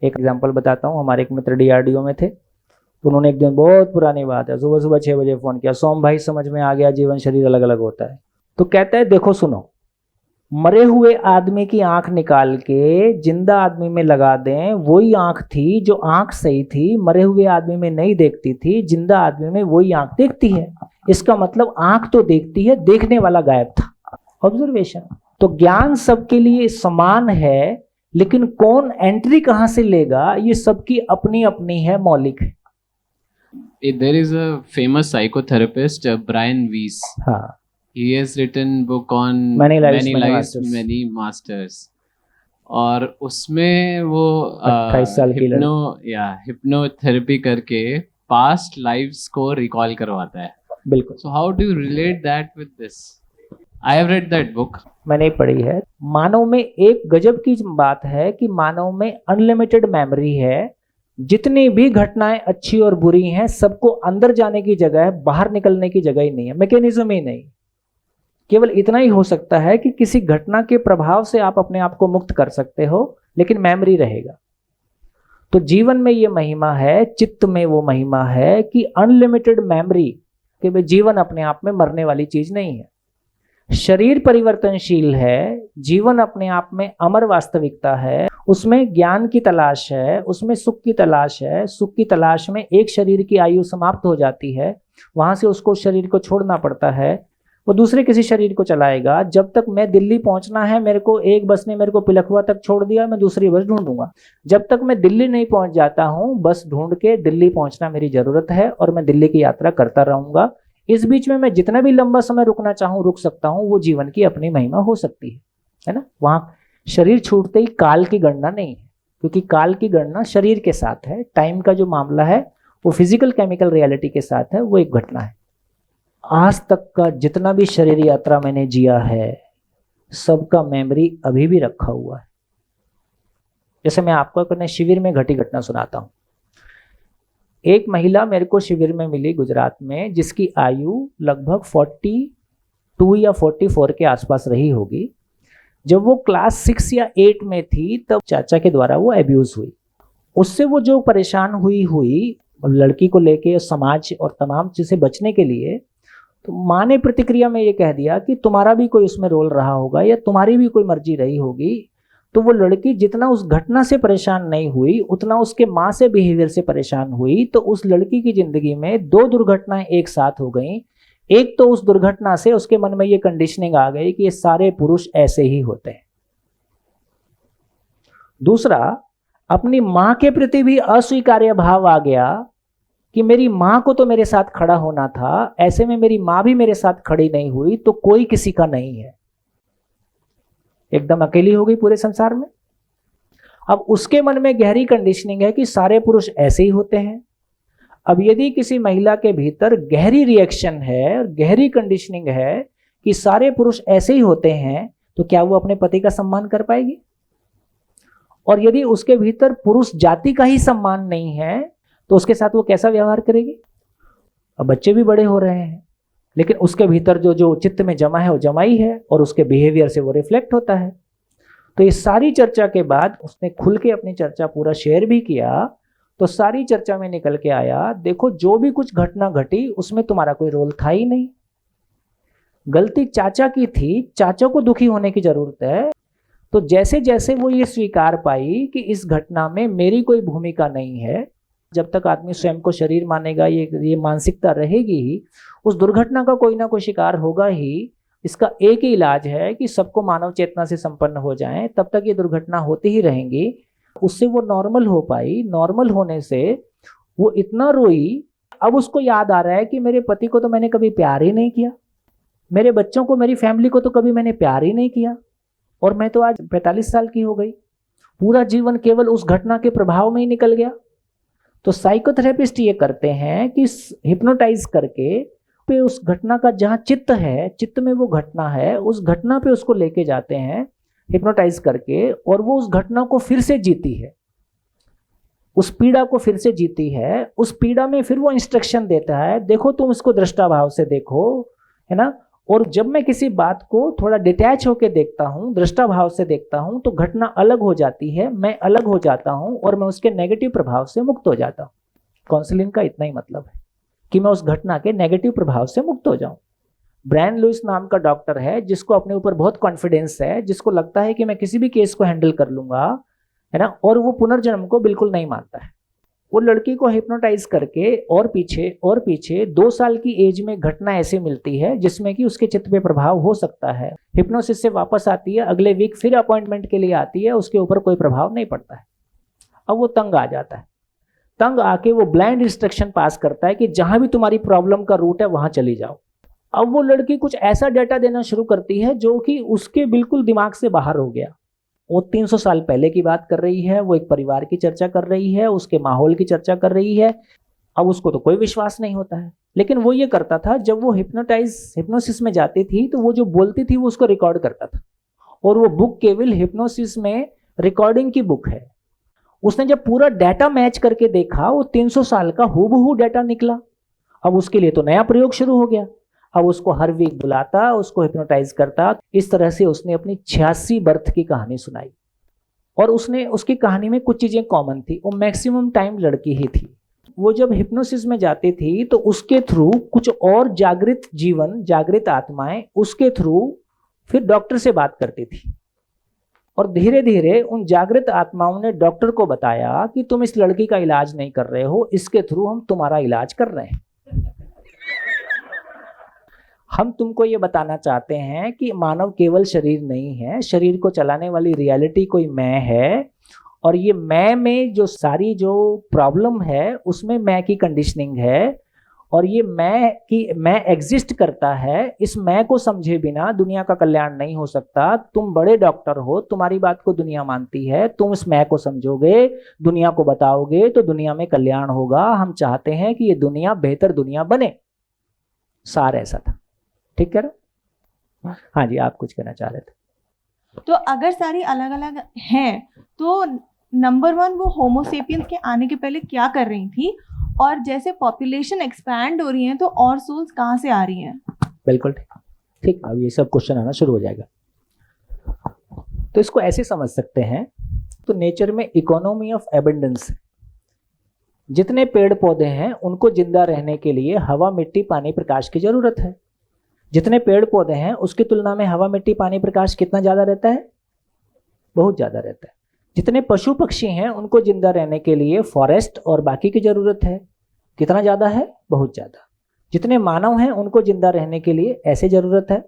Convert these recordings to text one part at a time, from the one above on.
एक एग्जांपल बताता हूँ। हमारे एक मित्र डीआरडीओ में थे, तो उन्होंने एक दिन, बहुत पुरानी बात है, सुबह सुबह 6 बजे फ़ोन किया, सोम भाई समझ में आ गया जीवन शरीर अलग अलग होता है। तो कहता है देखो सुनो, मरे हुए आदमी की आंख निकाल के जिंदा आदमी में लगा दें, वही आंख थी जो आंख सही थी, मरे हुए आदमी में नहीं देखती थी, जिंदा आदमी में वही आंख देखती है। इसका मतलब आंख तो देखती है, देखने वाला गायब था। ऑब्जर्वेशन। तो ज्ञान सबके लिए समान है, लेकिन कौन एंट्री कहां से लेगा ये सबकी अपनी अपनी है, मौलिक है। There is a famous psychotherapist, Brian Weiss. हाँ, He has written book on Many Lives, Many lives, Masters. many masters. और उसमें वो 28 साल की लड़की। हिप्नोथेरेपी करके पास्ट लाइव्स को रिकॉल करवाता है। बिल्कुल। So how do you relate that with this? I have read that book. मैंने पढ़ी है। मानव में एक गजब की बात है कि मानव में अनलिमिटेड मेमोरी है। जितनी भी घटनाएं अच्छी और बुरी हैं, सबको अंदर जाने की जगह है, बाहर निकलने की जगह ही नहीं है, मैकेनिज्म ही नहीं। केवल इतना ही हो सकता है कि किसी घटना के प्रभाव से आप अपने आप को मुक्त कर सकते हो, लेकिन मेमोरी रहेगा। तो जीवन में ये महिमा है, चित्त में वो महिमा है कि अनलिमिटेड मेमोरी, कि भाई जीवन अपने आप में मरने वाली चीज नहीं है। शरीर परिवर्तनशील है, जीवन अपने आप में अमर वास्तविकता है। उसमें ज्ञान की तलाश है, उसमें सुख की तलाश है। सुख की तलाश में एक शरीर की आयु समाप्त हो जाती है, वहां से उसको शरीर को छोड़ना पड़ता है, वो दूसरे किसी शरीर को चलाएगा। जब तक मैं दिल्ली पहुंचना है, मेरे को एक बस ने मेरे को पिलखुआ तक छोड़ दिया, मैं दूसरी बस ढूंढूंगा। जब तक मैं दिल्ली नहीं पहुंच जाता हूं, बस ढूंढ के दिल्ली पहुंचना मेरी जरूरत है, और मैं दिल्ली की यात्रा करता रहूंगा। इस बीच में मैं जितना भी लंबा समय रुकना चाहूं रुक सकता हूं। वो जीवन की अपनी महिमा हो सकती है ना। वहां शरीर छूटते ही काल की गणना नहीं है, क्योंकि काल की गणना शरीर के साथ है। टाइम का जो मामला है वो फिजिकल केमिकल रियलिटी के साथ है, वो एक घटना है। आज तक का जितना भी शरीर यात्रा मैंने जिया है, सबका मेमोरी अभी भी रखा हुआ है। जैसे मैं आपको अपने शिविर में घटी घटना सुनाता हूं। एक महिला मेरे को शिविर में मिली गुजरात में, जिसकी आयु लगभग 42 या 44 के आसपास रही होगी। जब वो क्लास 6 या 8 में थी, तब चाचा के द्वारा वो अब्यूज हुई। उससे वो जो परेशान हुई लड़की को लेके, समाज और तमाम चीज़ से बचने के लिए, तो माँ ने प्रतिक्रिया में ये कह दिया कि तुम्हारा भी कोई उसमें रोल रहा होगा, या तुम्हारी भी कोई मर्जी रही होगी। तो वो लड़की जितना उस घटना से परेशान नहीं हुई, उतना उसके माँ से बिहेवियर से परेशान हुई। तो उस लड़की की जिंदगी में 2 दुर्घटनाएं एक साथ हो गई। एक तो उस दुर्घटना से उसके मन में ये कंडीशनिंग आ गई कि ये सारे पुरुष ऐसे ही होते हैं। दूसरा, अपनी माँ के प्रति भी अस्वीकार्य भाव आ गया कि मेरी माँ को तो मेरे साथ खड़ा होना था, ऐसे में मेरी माँ भी मेरे साथ खड़ी नहीं हुई, तो कोई किसी का नहीं है। एकदम अकेली हो गई पूरे संसार में। अब उसके मन में गहरी कंडीशनिंग है कि सारे पुरुष ऐसे ही होते हैं। अब यदि किसी महिला के भीतर गहरी रिएक्शन है, गहरी कंडीशनिंग है कि सारे पुरुष ऐसे ही होते हैं, तो क्या वो अपने पति का सम्मान कर पाएगी? और यदि उसके भीतर पुरुष जाति का ही सम्मान नहीं है, तो उसके साथ वो कैसा व्यवहार करेगी? अब बच्चे भी बड़े हो रहे हैं, लेकिन उसके भीतर जो चित्त में जमा है वो जमा ही है, और उसके बिहेवियर से वो रिफ्लेक्ट होता है। तो ये सारी चर्चा के बाद उसने खुल के अपनी चर्चा पूरा शेयर भी किया। तो सारी चर्चा में निकल के आया, देखो जो भी कुछ घटना घटी उसमें तुम्हारा कोई रोल था ही नहीं, गलती चाचा की थी, चाचा को दुखी होने की जरूरत है। तो जैसे जैसे वो ये स्वीकार पाई कि इस घटना में मेरी कोई भूमिका नहीं है, जब तक आदमी स्वयं को शरीर मानेगा, ये मानसिकता रहेगी ही, उस दुर्घटना का कोई ना कोई शिकार होगा ही। इसका एक ही इलाज है कि सबको मानव चेतना से संपन्न हो जाएं, तब तक ये दुर्घटना होती ही रहेंगी। उससे वो नॉर्मल हो पाई। नॉर्मल होने से वो इतना रोई, अब उसको याद आ रहा है कि मेरे पति को तो मैंने कभी प्यार ही नहीं किया, मेरे बच्चों को, मेरी फैमिली को तो कभी मैंने प्यार ही नहीं किया, और मैं तो आज 45 साल की हो गई। पूरा जीवन केवल उस घटना के प्रभाव में ही निकल गया। तो साइकोथेरेपिस्ट ये करते हैं कि हिप्नोटाइज करके पे उस घटना का, जहां चित्त है, चित्त में वो घटना है, उस घटना पे उसको लेके जाते हैं हिप्नोटाइज करके, और वो उस घटना को फिर से जीती है, उस पीड़ा को फिर से जीती है। उस पीड़ा में फिर वो इंस्ट्रक्शन देता है, देखो तुम इसको दृष्टा भाव से देखो, है ना। और जब मैं किसी बात को थोड़ा डिटैच होकर देखता हूँ, दृष्टाभाव से देखता हूँ, तो घटना अलग हो जाती है, मैं अलग हो जाता हूँ और मैं उसके नेगेटिव प्रभाव से मुक्त हो जाता हूँ। काउंसलिंग का इतना ही मतलब है कि मैं उस घटना के नेगेटिव प्रभाव से मुक्त हो जाऊं। ब्रायन लुइस नाम का डॉक्टर है जिसको अपने ऊपर बहुत कॉन्फिडेंस है, जिसको लगता है कि मैं किसी भी केस को हैंडल कर लूंगा, है ना, और वो पुनर्जन्म को बिल्कुल नहीं मानता है। वो लड़की को हिप्नोटाइज करके और पीछे 2 साल की एज में घटना ऐसे मिलती है जिसमें कि उसके चित्त पे प्रभाव हो सकता है। हिप्नोसिस से वापस आती है, अगले वीक फिर अपॉइंटमेंट के लिए आती है, उसके ऊपर कोई प्रभाव नहीं पड़ता है। अब वो तंग आ जाता है। तंग आके वो ब्लाइंड इंस्ट्रक्शन पास करता है कि जहां भी तुम्हारी प्रॉब्लम का रूट है वहां चली जाओ। अब वो लड़की कुछ ऐसा डेटा देना शुरू करती है जो कि उसके बिल्कुल दिमाग से बाहर हो गया। वो 300 साल पहले की बात कर रही है, वो एक परिवार की चर्चा कर रही है, उसके माहौल की चर्चा कर रही है। अब उसको तो कोई विश्वास नहीं होता है, लेकिन वो ये करता था, जब वो हिप्नोसिस में जाती थी तो वो जो बोलती थी वो उसको रिकॉर्ड करता था, और वो बुक केवल हिप्नोसिस में रिकॉर्डिंग की बुक है। उसने जब पूरा डाटा मैच करके देखा, वो 300 साल का हूबहू डाटा निकला। अब उसके लिए तो नया प्रयोग शुरू हो गया। अब उसको हर वीक बुलाता, उसको हिप्नोटाइज करता। इस तरह से उसने अपनी 86 बर्थ की कहानी सुनाई, और उसकी कहानी में कुछ चीजें कॉमन थी। वो मैक्सिमम टाइम लड़की ही थी। वो जब हिप्नोसिस में जाती थी तो उसके थ्रू कुछ और जागृत आत्माएं उसके थ्रू फिर डॉक्टर से बात करती थी, और धीरे धीरे उन जागृत आत्माओं ने डॉक्टर को बताया कि तुम इस लड़की का इलाज नहीं कर रहे हो, इसके थ्रू हम तुम्हारा इलाज कर रहे हैं। हम तुमको ये बताना चाहते हैं कि मानव केवल शरीर नहीं है, शरीर को चलाने वाली रियलिटी कोई मैं है, और ये मैं में जो सारी जो प्रॉब्लम है उसमें मैं की कंडीशनिंग है, और ये मैं एग्जिस्ट करता है। इस मैं को समझे बिना दुनिया का कल्याण नहीं हो सकता। तुम बड़े डॉक्टर हो, तुम्हारी बात को दुनिया मानती है, तुम इस मैं को समझोगे, दुनिया को बताओगे तो दुनिया में कल्याण होगा। हम चाहते हैं कि ये दुनिया बेहतर दुनिया बने। सार ऐसा था। ठीक है ना? हाँ जी, आप कुछ कहना चाह रहे थे। तो अगर सारी अलग अलग हैं तो नंबर 1 वो होमोसेपियंस के आने के पहले क्या कर रही थी, और जैसे पॉपुलेशन एक्सपैंड हो रही है तो और सोल्स कहाँ से आ रही हैं? बिल्कुल ठीक। अब ये सब क्वेश्चन आना शुरू हो जाएगा। तो इसको ऐसे समझ सकते हैं, तो नेचर में इकोनॉमी ऑफ एबंडेंस है। जितने पेड़ पौधे हैं उनको जिंदा रहने के लिए हवा, मिट्टी, पानी, प्रकाश की जरूरत है। जितने पेड़ पौधे हैं उसकी तुलना में हवा, मिट्टी, पानी, प्रकाश कितना ज्यादा रहता है? बहुत ज्यादा रहता है। जितने पशु पक्षी हैं उनको जिंदा रहने के लिए फॉरेस्ट और बाकी की जरूरत है। कितना ज्यादा है? बहुत ज्यादा। जितने मानव हैं उनको जिंदा रहने के लिए ऐसे जरूरत है।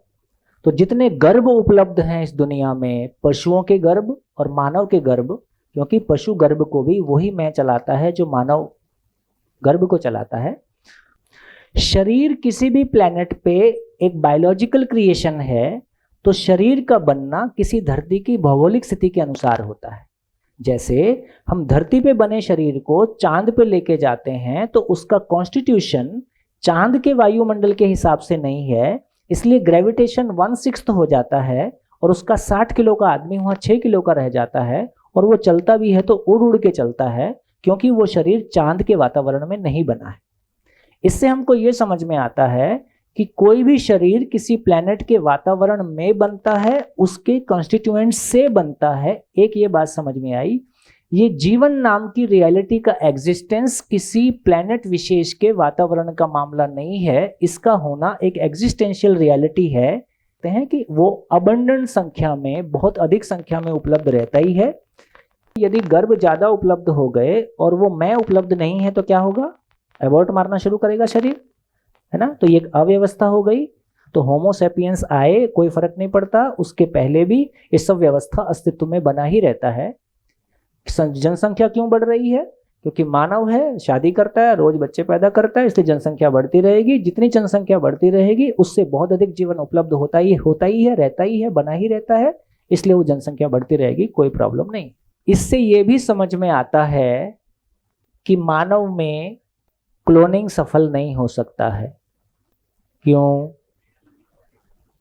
तो जितने गर्भ उपलब्ध हैं इस दुनिया में, पशुओं के गर्भ और मानव के गर्भ, क्योंकि पशु गर्भ को भी वही मैं चलाता है जो मानव गर्भ को चलाता है। शरीर किसी भी प्लेनेट पे एक बायोलॉजिकल क्रिएशन है, तो शरीर का बनना किसी धरती की भौगोलिक स्थिति के अनुसार होता है। जैसे हम धरती पे बने शरीर को चांद पे लेके जाते हैं तो उसका कॉन्स्टिट्यूशन चांद के वायुमंडल के हिसाब से नहीं है, इसलिए ग्रेविटेशन 1/6 हो जाता है, और उसका 60 किलो का आदमी वहाँ 6 किलो का रह जाता है, और वो चलता भी है तो उड़ उड़ के चलता है, क्योंकि वो शरीर चांद के वातावरण में नहीं बना है। इससे हमको ये समझ में आता है कि कोई भी शरीर किसी प्लेनेट के वातावरण में बनता है, उसके कॉन्स्टिट्यूएंट से बनता है। एक ये बात समझ में आई, ये जीवन नाम की रियलिटी का एग्जिस्टेंस किसी प्लेनेट विशेष के वातावरण का मामला नहीं है, इसका होना एक एग्जिस्टेंशियल रियलिटी है। कहते हैं कि वो अबंडेंट संख्या में, बहुत अधिक संख्या में उपलब्ध रहता ही है। यदि गर्भ ज्यादा उपलब्ध हो गए और वो मैं उपलब्ध नहीं है तो क्या होगा? एबॉर्ट मारना शुरू करेगा शरीर, है ना? तो ये एक अव्यवस्था हो गई। तो होमोसेपियंस आए, कोई फर्क नहीं पड़ता, उसके पहले भी ये सब व्यवस्था अस्तित्व में बना ही रहता है। जनसंख्या क्यों बढ़ रही है? क्योंकि मानव है, शादी करता है, रोज बच्चे पैदा करता है, इसलिए जनसंख्या बढ़ती रहेगी। जितनी जनसंख्या बढ़ती रहेगी उससे बहुत अधिक जीवन उपलब्ध होता ही है, रहता ही है, बना ही रहता है, इसलिए वो जनसंख्या बढ़ती रहेगी, कोई प्रॉब्लम नहीं। इससे ये भी समझ में आता है कि मानव में क्लोनिंग सफल नहीं हो सकता है। क्यों?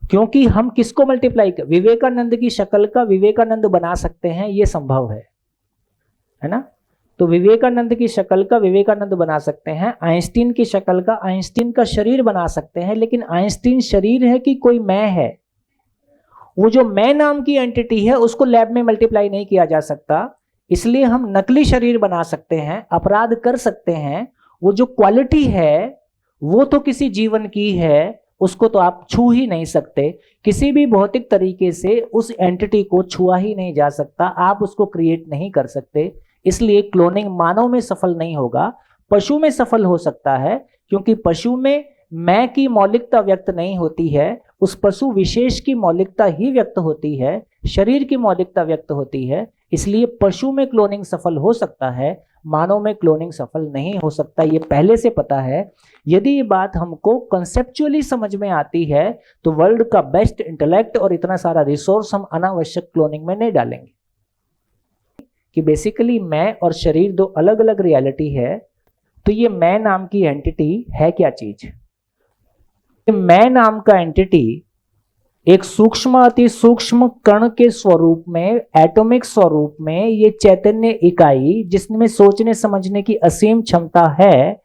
क्योंकि हम किसको मल्टीप्लाई कर, विवेकानंद की शक्ल का विवेकानंद बना सकते हैं, ये संभव है ना? तो विवेकानंद की शक्ल का विवेकानंद बना सकते हैं, आइंस्टीन की शक्ल का आइंस्टीन का शरीर बना सकते हैं, लेकिन आइंस्टीन शरीर है कि कोई मैं है? वो जो मैं नाम की एंटिटी है उसको लैब में मल्टीप्लाई नहीं किया जा सकता, इसलिए हम नकली शरीर बना सकते हैं, अपराध कर सकते हैं। वो जो क्वालिटी है वो तो किसी जीवन की है, उसको तो आप छू ही नहीं सकते, किसी भी भौतिक तरीके से उस एंटिटी को छुआ ही नहीं जा सकता, आप उसको क्रिएट नहीं कर सकते। इसलिए क्लोनिंग मानव में सफल नहीं होगा, पशु में सफल हो सकता है, क्योंकि पशु में मैं की मौलिकता व्यक्त नहीं होती है, उस पशु विशेष की मौलिकता ही व्यक्त होती है, शरीर की मौलिकता व्यक्त होती है। इसलिए पशु में क्लोनिंग सफल हो सकता है, मानव में क्लोनिंग सफल नहीं हो सकता, ये पहले से पता है। यदि ये बात हमको कंसेप्चुअली समझ में आती है तो वर्ल्ड का बेस्ट इंटेलेक्ट और इतना सारा रिसोर्स हम अनावश्यक क्लोनिंग में नहीं डालेंगे। कि बेसिकली मैं और शरीर दो अलग अलग रियलिटी है। तो ये मैं नाम की एंटिटी है क्या चीज? मैं नाम का एंटिटी एक सूक्ष्म अति सूक्ष्म कण के स्वरूप में, एटॉमिक स्वरूप में, ये चैतन्य इकाई जिसमें सोचने समझने की असीम क्षमता है,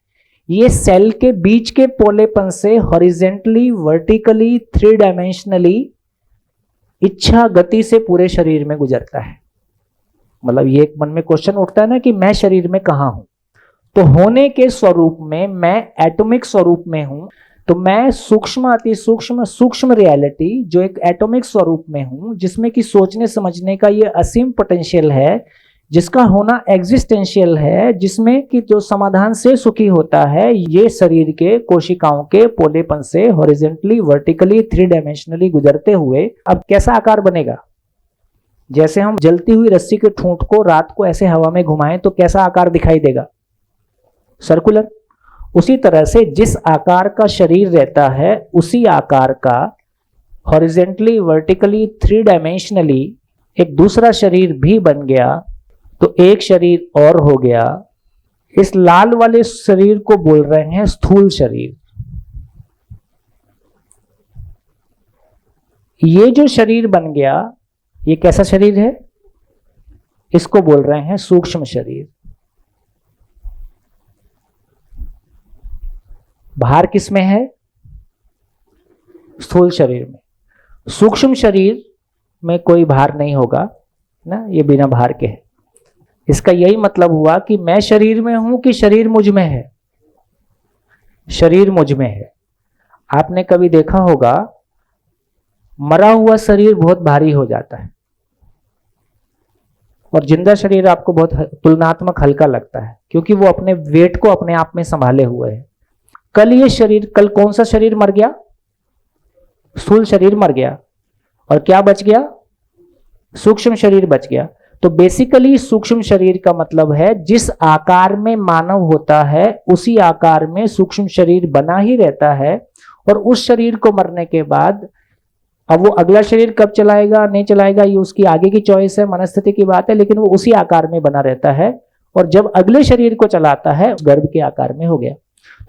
ये सेल के बीच के पोलेपन से हॉरिजेंटली, वर्टिकली, 3 डायमेंशनली इच्छा गति से पूरे शरीर में गुजरता है। मतलब ये एक मन में क्वेश्चन उठता है ना कि मैं शरीर में कहाँ हूं? तो होने के स्वरूप में मैं एटॉमिक स्वरूप में हूं, तो मैं सूक्ष्म अति सूक्ष्म सूक्ष्म रियलिटी जो एक एटॉमिक स्वरूप में हूं, जिसमें कि सोचने समझने का ये असीम पोटेंशियल है, जिसका होना एग्जिस्टेंशियल है, जिसमें कि जो समाधान से सुखी होता है, ये शरीर के कोशिकाओं के पोलेपन से हॉरिजेंटली, वर्टिकली, 3 डायमेंशनली गुजरते हुए अब कैसा आकार बनेगा? जैसे हम जलती हुई रस्सी के ठूंठ को रात को ऐसे हवा में घुमाएं तो कैसा आकार दिखाई देगा? सर्कुलर। उसी तरह से जिस आकार का शरीर रहता है उसी आकार का हॉरिजेंटली, वर्टिकली, 3 डायमेंशनली एक दूसरा शरीर भी बन गया, तो एक शरीर और हो गया। इस लाल वाले शरीर को बोल रहे हैं स्थूल शरीर। ये जो शरीर बन गया ये कैसा शरीर है? इसको बोल रहे हैं सूक्ष्म शरीर। भार किसमें है? स्थूल शरीर में। सूक्ष्म शरीर में कोई भार नहीं होगा ना, ये बिना भार के है। इसका यही मतलब हुआ कि मैं शरीर में हूं कि शरीर मुझ में है? शरीर मुझ में है। आपने कभी देखा होगा मरा हुआ शरीर बहुत भारी हो जाता है और जिंदा शरीर आपको बहुत तुलनात्मक हल्का लगता है, क्योंकि वो अपने वेट को अपने आप में संभाले हुए है। कल कौन सा शरीर मर गया? स्थूल शरीर मर गया, और क्या बच गया? सूक्ष्म शरीर बच गया। तो बेसिकली सूक्ष्म शरीर का मतलब है जिस आकार में मानव होता है उसी आकार में सूक्ष्म शरीर बना ही रहता है, और उस शरीर को मरने के बाद अब वो अगला शरीर कब चलाएगा नहीं चलाएगा ये उसकी आगे की चॉइस है, मनस्थिति की बात है, लेकिन वो उसी आकार में बना रहता है। और जब अगले शरीर को चलाता है गर्भ के आकार में हो गया।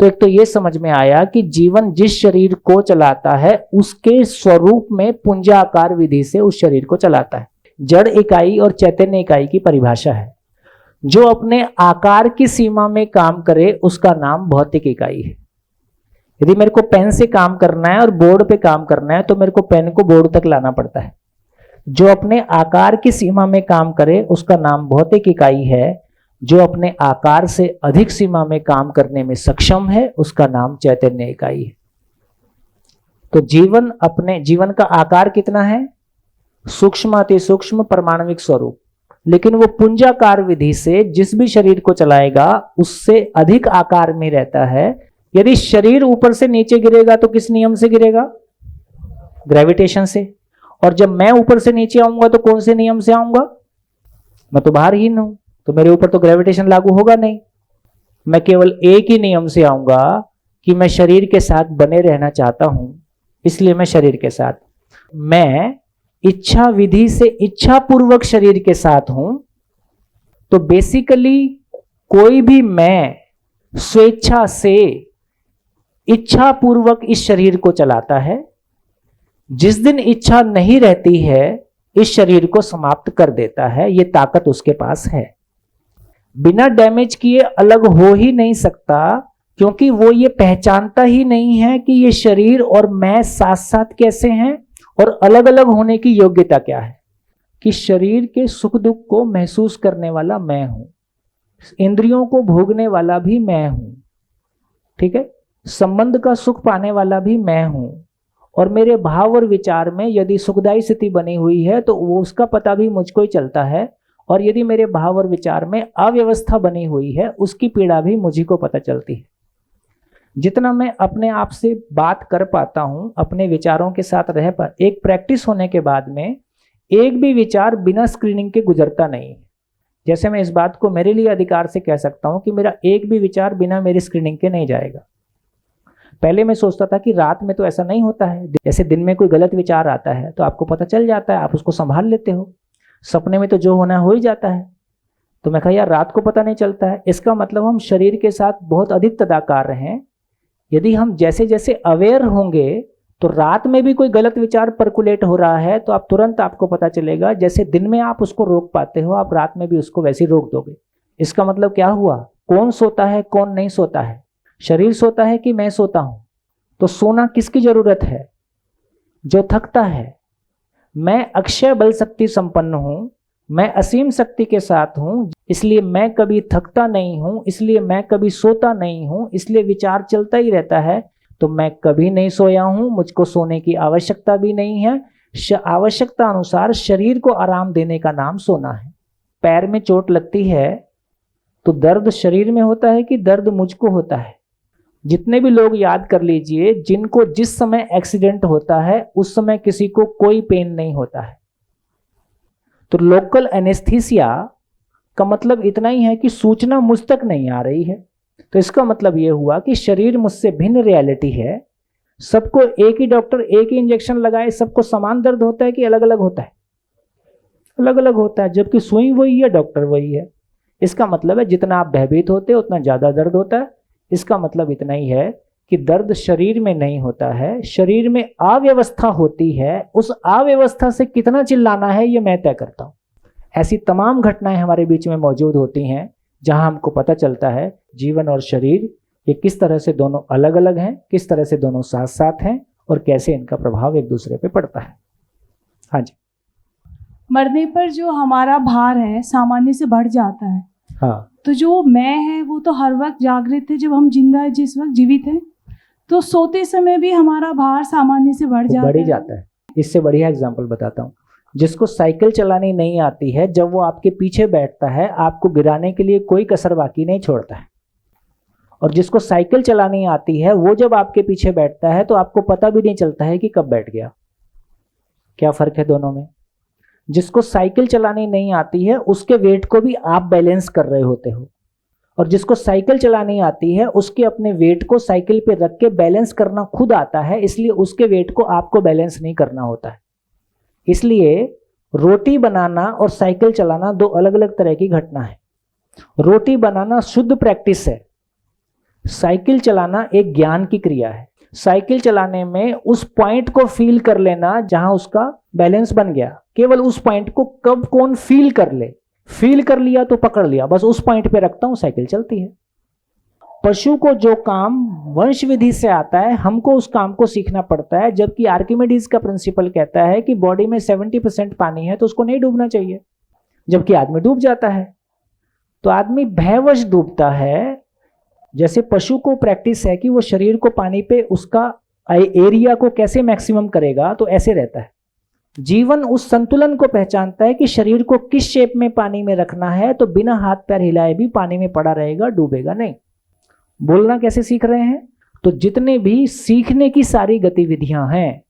तो एक तो ये समझ में आया कि जीवन जिस शरीर को चलाता है उसके स्वरूप में पुंजाकार विधि से उस शरीर को चलाता है। जड़ इकाई और चैतन्य इकाई की परिभाषा है। जो अपने आकार की सीमा में काम करे उसका नाम भौतिक इकाई है। यदि मेरे को पेन से काम करना है और बोर्ड पे काम करना है तो मेरे को पेन को बोर्ड तक लाना पड़ता है। जो अपने आकार की सीमा में काम करे उसका नाम भौतिक इकाई है। जो अपने आकार से अधिक सीमा में काम करने में सक्षम है उसका नाम चैतन्य इकाई है। तो जीवन का आकार कितना है? सूक्ष्म अति सूक्ष्म परमाणविक स्वरूप, लेकिन वो पुंजाकार विधि से जिस भी शरीर को चलाएगा उससे अधिक आकार में रहता है। यदि शरीर ऊपर से नीचे गिरेगा तो किस नियम से गिरेगा? ग्रेविटेशन से। और जब मैं ऊपर से नीचे आऊंगा तो कौन से नियम से आऊंगा? मैं तो भारहीन हूं, तो मेरे ऊपर तो ग्रेविटेशन लागू होगा नहीं। मैं केवल एक ही नियम से आऊंगा कि मैं शरीर के साथ बने रहना चाहता हूं, इसलिए मैं शरीर के साथ, मैं इच्छा विधि से इच्छा पूर्वक शरीर के साथ हूं। तो बेसिकली कोई भी मैं स्वेच्छा से इच्छा पूर्वक इस शरीर को चलाता है। जिस दिन इच्छा नहीं रहती है इस शरीर को समाप्त कर देता है। यह ताकत उसके पास है। बिना डैमेज किए अलग हो ही नहीं सकता, क्योंकि वो ये पहचानता ही नहीं है कि ये शरीर और मैं साथ साथ कैसे हैं और अलग अलग होने की योग्यता क्या है। कि शरीर के सुख दुख को महसूस करने वाला मैं हूं, इंद्रियों को भोगने वाला भी मैं हूं, ठीक है, संबंध का सुख पाने वाला भी मैं हूं, और मेरे भाव और विचार में यदि सुखदायी स्थिति बनी हुई है तो वो उसका पता भी मुझको ही चलता है, और यदि मेरे भाव और विचार में अव्यवस्था बनी हुई है उसकी पीड़ा भी मुझी को पता चलती है। जितना मैं अपने आप से बात कर पाता हूं, अपने विचारों के साथ रह पा, एक प्रैक्टिस होने के बाद में एक भी विचार बिना स्क्रीनिंग के गुजरता नहीं। जैसे मैं इस बात को मेरे लिए अधिकार से कह सकता हूं कि मेरा एक भी विचार बिना मेरी स्क्रीनिंग के नहीं जाएगा। पहले मैं सोचता था कि रात में तो ऐसा नहीं होता है, जैसे दिन में कोई गलत विचार आता है तो आपको पता चल जाता है, आप उसको संभाल लेते हो, सपने में तो जो होना हो ही जाता है। तो मैं कहा यार रात को पता नहीं चलता है, इसका मतलब हम शरीर के साथ बहुत अधिक तदाकार हैं। यदि हम जैसे जैसे अवेयर होंगे तो रात में भी कोई गलत विचार परकुलेट हो रहा है तो आप तुरंत आपको पता चलेगा, जैसे दिन में आप उसको रोक पाते हो आप रात में भी उसको वैसे ही रोक दोगे। इसका मतलब क्या हुआ, कौन सोता है कौन नहीं सोता है, शरीर सोता है कि मैं सोता हूं। तो सोना किसकी जरूरत है, जो थकता है। मैं अक्षय बल शक्ति संपन्न हूं, मैं असीम शक्ति के साथ हूं, इसलिए मैं कभी थकता नहीं हूं, इसलिए मैं कभी सोता नहीं हूं, इसलिए विचार चलता ही रहता है। तो मैं कभी नहीं सोया हूं, मुझको सोने की आवश्यकता भी नहीं है। आवश्यकता अनुसार शरीर को आराम देने का नाम सोना है। पैर में चोट लगती है तो दर्द शरीर में होता है कि दर्द मुझको होता है। जितने भी लोग याद कर लीजिए जिनको जिस समय एक्सीडेंट होता है उस समय किसी को कोई पेन नहीं होता है। तो लोकल एनेस्थीसिया का मतलब इतना ही है कि सूचना मुझ तक नहीं आ रही है। तो इसका मतलब यह हुआ कि शरीर मुझसे भिन्न रियलिटी है। सबको एक ही डॉक्टर एक ही इंजेक्शन लगाए, सबको समान दर्द होता है कि अलग अलग होता है? अलग अलग होता है, जबकि सुई वही है, डॉक्टर वही है। इसका मतलब है जितना आप भयभीत होते हो उतना ज्यादा दर्द होता है। इसका मतलब इतना ही है कि दर्द शरीर में नहीं होता है, शरीर में अव्यवस्था होती है। उस अव्यवस्था से कितना चिल्लाना है ये मैं तय करता हूं। ऐसी तमाम घटनाएं हमारे बीच में मौजूद होती हैं जहां हमको पता चलता है जीवन और शरीर ये किस तरह से दोनों अलग अलग हैं, किस तरह से दोनों साथ साथ हैं और कैसे इनका प्रभाव एक दूसरे पे पड़ता है। हाँ जी। मरने पर जो हमारा भार है सामान्य से बढ़ जाता है। हाँ, तो जो मैं है वो तो हर वक्त जागृत है, जब हम जिंदा है जिस वक्त जीवित है, तो सोते समय भी हमारा भार सामान्य से बढ़ जाता है। बढ़ ही जाता है। इससे बढ़िया एग्जाम्पल बताता हूँ। जिसको साइकिल चलानी नहीं आती है, जब वो आपके पीछे बैठता है आपको गिराने के लिए कोई कसर बाकी नहीं छोड़ता है। और जिसको साइकिल चलानी आती है वो जब आपके पीछे बैठता है तो आपको पता भी नहीं चलता है कि कब बैठ गया। क्या फर्क है दोनों में? जिसको साइकिल चलानी नहीं आती है उसके वेट को भी आप बैलेंस कर रहे होते हो, और जिसको साइकिल चलानी आती है उसके अपने वेट को साइकिल पे रख के बैलेंस करना खुद आता है, इसलिए उसके वेट को आपको बैलेंस नहीं करना होता है। इसलिए रोटी बनाना और साइकिल चलाना दो अलग अलग तरह की घटना है। रोटी बनाना शुद्ध प्रैक्टिस है, साइकिल चलाना एक ज्ञान की क्रिया है। साइकिल चलाने में उस पॉइंट को फील कर लेना जहां उसका बैलेंस बन गया, केवल उस पॉइंट को कब कौन फील कर ले, फील कर लिया तो पकड़ लिया, बस उस पॉइंट पे रखता हूं, साइकिल चलती है। पशु को जो काम वंश विधि से आता है हमको उस काम को सीखना पड़ता है, जबकि आर्किमिडीज का प्रिंसिपल कहता है कि बॉडी में 70% पानी है तो उसको नहीं डूबना चाहिए, जबकि आदमी डूब जाता है। तो आदमी भयवश डूबता है। जैसे पशु को प्रैक्टिस है कि वो शरीर को पानी पे उसका एरिया को कैसे मैक्सिमम करेगा, तो ऐसे रहता है। जीवन उस संतुलन को पहचानता है कि शरीर को किस शेप में पानी में रखना है, तो बिना हाथ पैर हिलाए भी पानी में पड़ा रहेगा, डूबेगा नहीं। बोलना कैसे सीख रहे हैं? तो जितने भी सीखने की सारी गतिविधियां हैं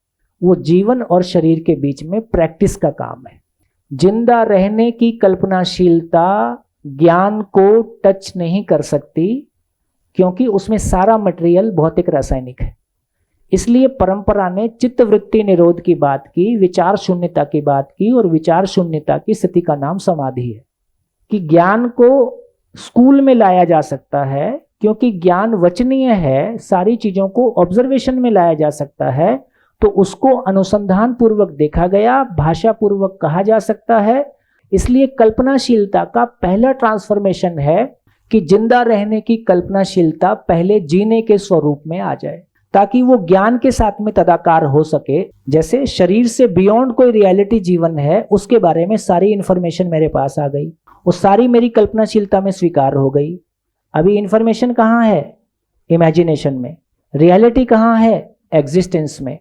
वो जीवन और शरीर के बीच में प्रैक्टिस का काम है। जिंदा रहने की कल्पनाशीलता ज्ञान को टच नहीं कर सकती, क्योंकि उसमें सारा मटेरियल भौतिक रासायनिक है। इसलिए परंपरा ने चित्त वृत्ति निरोध की बात की, विचार शून्यता की बात की, और विचार शून्यता की स्थिति का नाम समाधि है। कि ज्ञान को स्कूल में लाया जा सकता है क्योंकि ज्ञान वचनीय है, सारी चीजों को ऑब्जर्वेशन में लाया जा सकता है, तो उसको अनुसंधान पूर्वक देखा गया, भाषा पूर्वक कहा जा सकता है। इसलिए कल्पनाशीलता का पहला ट्रांसफॉर्मेशन है कि जिंदा रहने की कल्पनाशीलता पहले जीने के स्वरूप में आ जाए, ताकि वो ज्ञान के साथ में तदाकार हो सके। जैसे शरीर से बियॉन्ड कोई रियलिटी जीवन है, उसके बारे में सारी इंफॉर्मेशन मेरे पास आ गई, वो सारी मेरी कल्पनाशीलता में स्वीकार हो गई। अभी इंफॉर्मेशन कहाँ है? इमेजिनेशन में। रियलिटी कहाँ है? एग्जिस्टेंस में।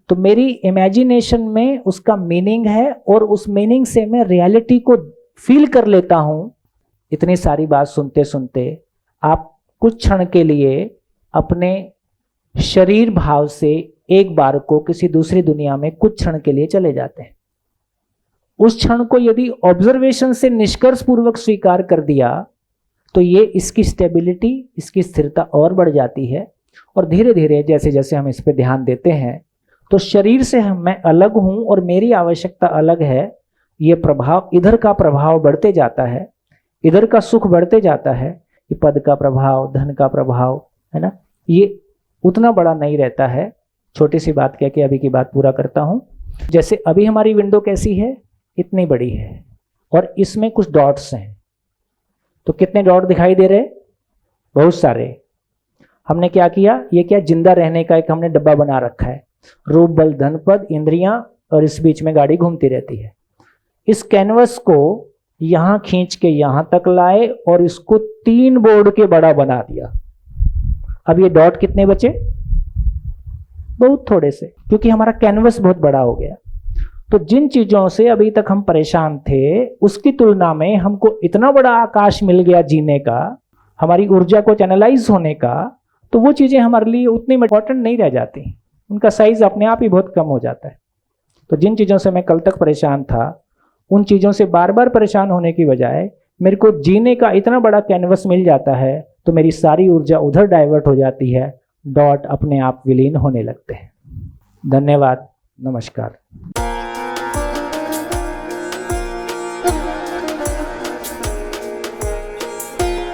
तो मेरी इमेजिनेशन में उसका मीनिंग है और उस मीनिंग से मैं रियलिटी को फील कर लेता हूं। इतनी सारी बात सुनते सुनते आप कुछ क्षण के लिए अपने शरीर भाव से एक बार को किसी दूसरी दुनिया में कुछ क्षण के लिए चले जाते हैं। उस क्षण को यदि ऑब्जर्वेशन से निष्कर्ष पूर्वक स्वीकार कर दिया तो ये इसकी स्टेबिलिटी, इसकी स्थिरता और बढ़ जाती है। और धीरे धीरे जैसे जैसे हम इस पे ध्यान देते हैं तो शरीर से मैं अलग हूं और मेरी आवश्यकता अलग है, ये प्रभाव, इधर का प्रभाव बढ़ते जाता है, इधर का सुख बढ़ते जाता है। ये पद का प्रभाव, धन का प्रभाव है ना, ये उतना बड़ा नहीं रहता है। छोटी सी बात कह के अभी की बात पूरा करता हूं। जैसे अभी हमारी विंडो कैसी है? इतनी बड़ी है और इसमें कुछ डॉट्स हैं। तो कितने डॉट दिखाई दे रहे? बहुत सारे। हमने क्या किया? ये क्या, जिंदा रहने का एक हमने डब्बा बना रखा है। रूप, बल, धन, पद, इंद्रियां और इस बीच में गाड़ी घूमती रहती है। इस कैनवस को यहां खींच के यहां तक लाए और इसको 3 बोर्ड के बड़ा बना दिया। अब ये डॉट कितने बचे? बहुत थोड़े से, क्योंकि हमारा कैनवस बहुत बड़ा हो गया। तो जिन चीजों से अभी तक हम परेशान थे उसकी तुलना में हमको इतना बड़ा आकाश मिल गया जीने का, हमारी ऊर्जा को चैनलाइज होने का, तो वो चीजें हमारे लिए उतनी इंपॉर्टेंट नहीं रह जाती, उनका साइज अपने आप ही बहुत कम हो जाता है। तो जिन चीजों से मैं कल तक परेशान था, उन चीजों से बार बार परेशान होने की बजाय मेरे को जीने का इतना बड़ा कैनवस मिल जाता है, तो मेरी सारी ऊर्जा उधर डाइवर्ट हो जाती है, डॉट अपने आप विलीन होने लगते हैं। धन्यवाद, नमस्कार।